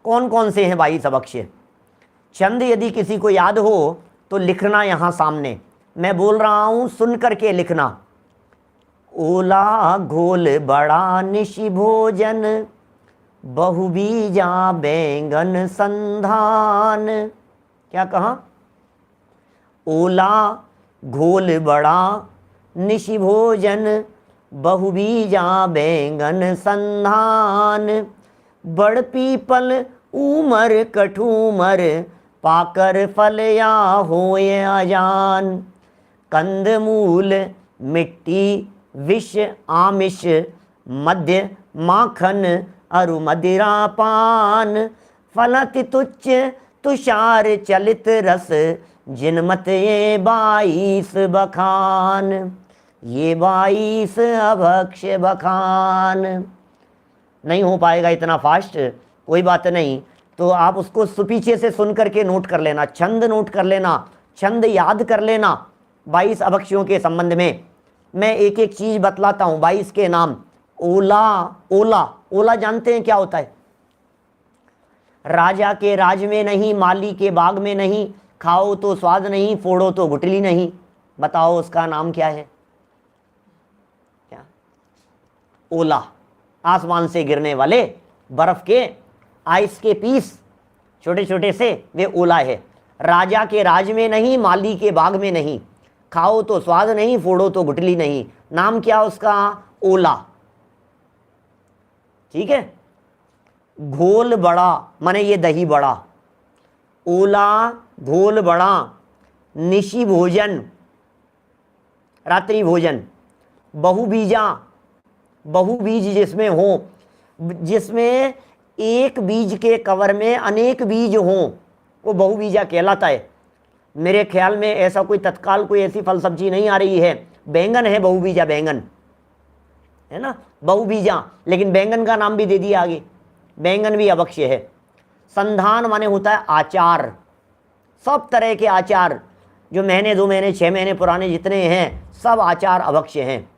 कौन कौन से हैं 22 अभक्ष्य? छंद यदि किसी को याद हो तो लिखना यहाँ सामने, मैं बोल रहा हूँ सुन करके लिखना। ओला घोल बड़ा निशि भोजन, बहुबीजा बैंगन संधान। क्या कहा? ओला घोल बड़ा निशि भोजन, बहुबीजा बैंगन संधान। बड़ पीपल उमर कठूमर, पाकर फल या होय अजान। कंदमूल मिट्टी विष आमिष, मध्य माखन अरु मदिरा पान। फलति तुच्छ तुषार चलित रस, जिनमत ये 22 बखान। ये 22 अभक्ष्य बखान। नहीं हो पाएगा इतना फास्ट, कोई बात नहीं, तो आप उसको सुपीछे से सुन करके नोट कर लेना, छंद नोट कर लेना, छंद याद कर लेना। 22 अभक्ष्यों के संबंध में मैं एक एक चीज बतलाता हूं। 22 के नाम। ओला, ओला, ओला जानते हैं क्या होता है? राजा के राज में नहीं, माली के बाग में नहीं, खाओ तो स्वाद नहीं, फोड़ो तो गुठली नहीं। बताओ उसका नाम क्या है? क्या? ओला। आसमान से गिरने वाले बर्फ के आइस के पीस छोटे छोटे से, वे ओला है। राजा के राज में नहीं, माली के बाग में नहीं, खाओ तो स्वाद नहीं, फोड़ो तो गुठली नहीं। नाम क्या उसका? ओला। ठीक है। घोल बड़ा माने ये दही बड़ा। ओला घोल बड़ा, निशि भोजन रात्रि भोजन, बहुबीजा, बहुबीज जिसमें हो, जिसमें एक बीज के कवर में अनेक बीज हों, वो बहुबीजा कहलाता है। मेरे ख्याल में ऐसा कोई तत्काल कोई ऐसी फल सब्जी नहीं आ रही है। बैंगन है बहुबीजा, बैंगन है ना, बहुबीजा, लेकिन बैंगन का नाम भी दे दिया आगे, बैंगन भी अभक्ष्य है। संधान माने होता है आचार, सब तरह के आचार, जो महीने 2 महीने 6 महीने पुराने जितने हैं, सब आचार अभक्ष्य हैं।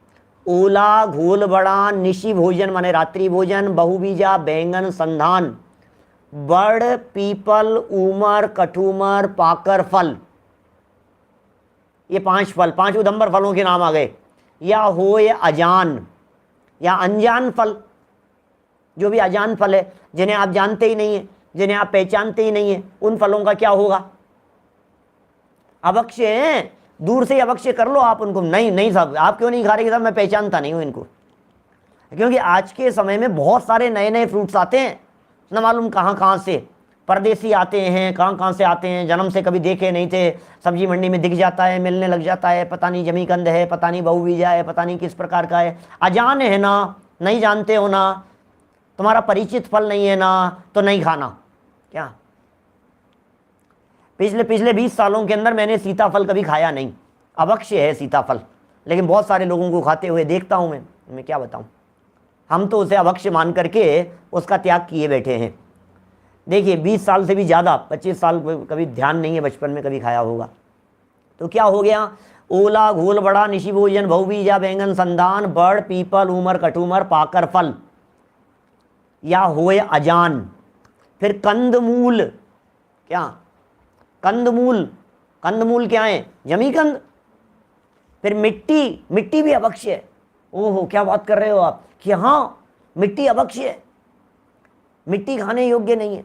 ओला घोल बड़ा, निशि भोजन माने रात्रि भोजन, बहुबीजा बैंगन संधान। बड़ पीपल उमर कठूमर पाकर फल, ये 5 फल, 5 उदंबर फलों के नाम आ गए। या होय अजान, या अनजान फल, जो भी अजान फल है, जिन्हें आप जानते ही नहीं है, जिन्हें आप पहचानते ही नहीं है, उन फलों का क्या होगा? अभक्ष्य हैं। दूर से अभक्ष्य कर लो आप उनको। नहीं नहीं साहब, आप क्यों नहीं खा रहे? साहब मैं पहचानता नहीं हूं इनको, क्योंकि आज के समय में बहुत सारे नए नए फ्रूट्स आते हैं, न मालूम कहाँ कहाँ से, परदेसी आते हैं, कहाँ कहाँ से आते हैं, जन्म से कभी देखे नहीं थे, सब्जी मंडी में दिख जाता है, मिलने लग जाता है, पता नहीं जमीकंद है, पता नहीं बहुबीजा है, पता नहीं किस प्रकार का है। अजान है ना, नहीं जानते हो ना, तुम्हारा परिचित फल नहीं है ना, तो नहीं खाना। क्या पिछले 20 सालों के अंदर मैंने सीताफल कभी खाया नहीं, अभक्ष्य है सीताफल, लेकिन बहुत सारे लोगों को खाते हुए देखता हूं मैं क्या बताऊं। हम तो उसे अभक्ष्य मान करके उसका त्याग किए बैठे हैं। देखिए 20 साल से भी ज़्यादा, 25 साल कभी ध्यान नहीं है, बचपन में कभी खाया होगा। तो क्या हो गया? ओला घोल बड़ा, निशि भोजन, बहुबीजा बैंगन संधान। बड़ पीपल उमर कठूमर पाकर फल, या होय अजान। फिर कंदमूल, क्या? कंदमूल, कंदमूल क्या है? जमीकंद। फिर मिट्टी, मिट्टी भी अभक्ष्य है। ओहो, क्या बात कर रहे हो आप कि हाँ मिट्टी अभक्ष्य है, मिट्टी खाने योग्य नहीं है।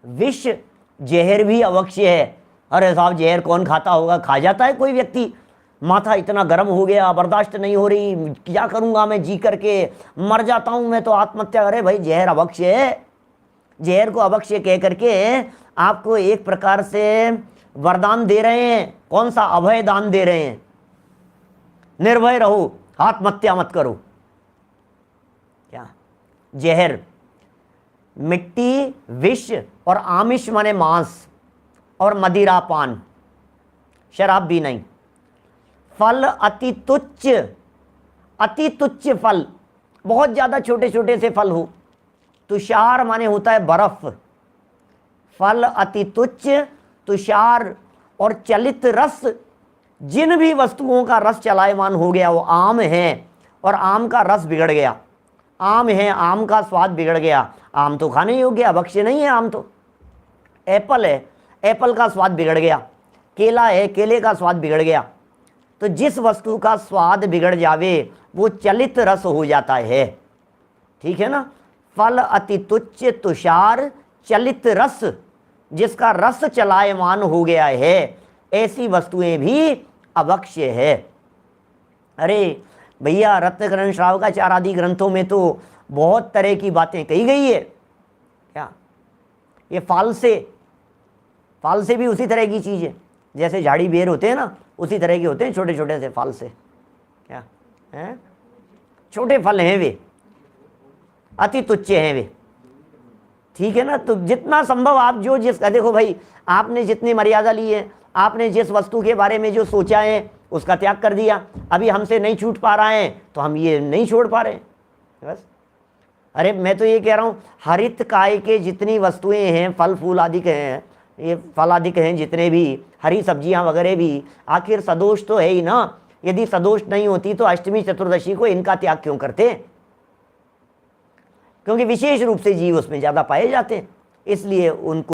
विष, जहर भी अभक्ष्य है। अरे साहब जहर कौन खाता होगा? खा जाता है कोई व्यक्ति, माथा इतना गर्म हो गया, बर्दाश्त नहीं हो रही, क्या करूंगा मैं, जी करके मर जाता हूं मैं तो, आत्महत्या। अरे भाई जहर अभक्ष्य है। जहर को अभक्ष्य कह करके आपको एक प्रकार से वरदान दे रहे हैं। कौन सा? अभय दान दे रहे हैं। निर्भय रहो, आत्महत्या मत करो। क्या? जहर, मिट्टी, विष और आमिष माने मांस, और मदिरा पान, शराब भी नहीं। फल अति तुच्छ, अति तुच्छ फल, बहुत ज्यादा छोटे छोटे से फल हो। तुषार माने होता है बर्फ। फल अति तुच्छ, तुषार और चलित रस, जिन भी वस्तुओं का रस चलायमान हो गया वो आम है, और आम का रस बिगड़ गया। आम है, आम का स्वाद बिगड़ गया। आम तो खाने योग्य, अभक्ष्य नहीं है आम तो। एप्पल है, एप्पल का स्वाद बिगड़ गया। केला है, केले का स्वाद बिगड़ गया। तो जिस वस्तु का स्वाद बिगड़ जावे वो चलित रस हो जाता है, ठीक है ना। फल अति तुच्छ तुषार चलित रस, जिसका रस चलायमान हो गया है, ऐसी वस्तुएं भी अभक्ष्य है। अरे भैया, रत्नकरण श्रावकाचार आदि ग्रंथों में तो बहुत तरह की बातें कही गई है। क्या ये फाल से भी उसी तरह की चीज है, जैसे झाड़ी बेर होते हैं ना, उसी तरह के होते हैं, छोटे छोटे से फाल से। क्या है? छोटे फल हैं वे, अति तुच्छ हैं वे, ठीक है ना। तो जितना संभव आप जो जिसका, देखो भाई, आपने जितनी मर्यादा ली है, आपने जिस वस्तु के बारे में जो सोचा है उसका त्याग कर दिया। अभी हमसे नहीं छूट पा रहा है तो हम ये नहीं छोड़ पा रहे बस। अरे मैं तो ये कह रहा हूँ, हरित काय के जितनी वस्तुएं हैं, फल फूल आदि के हैं, ये फल आदि के हैं जितने भी, हरी सब्जियां वगैरह भी, आखिर सदोष तो है ही ना। यदि सदोष नहीं होती तो अष्टमी चतुर्दशी को इनका त्याग क्यों करते? क्योंकि विशेष रूप से जीव उसमें ज़्यादा पाए जाते हैं, इसलिए उनको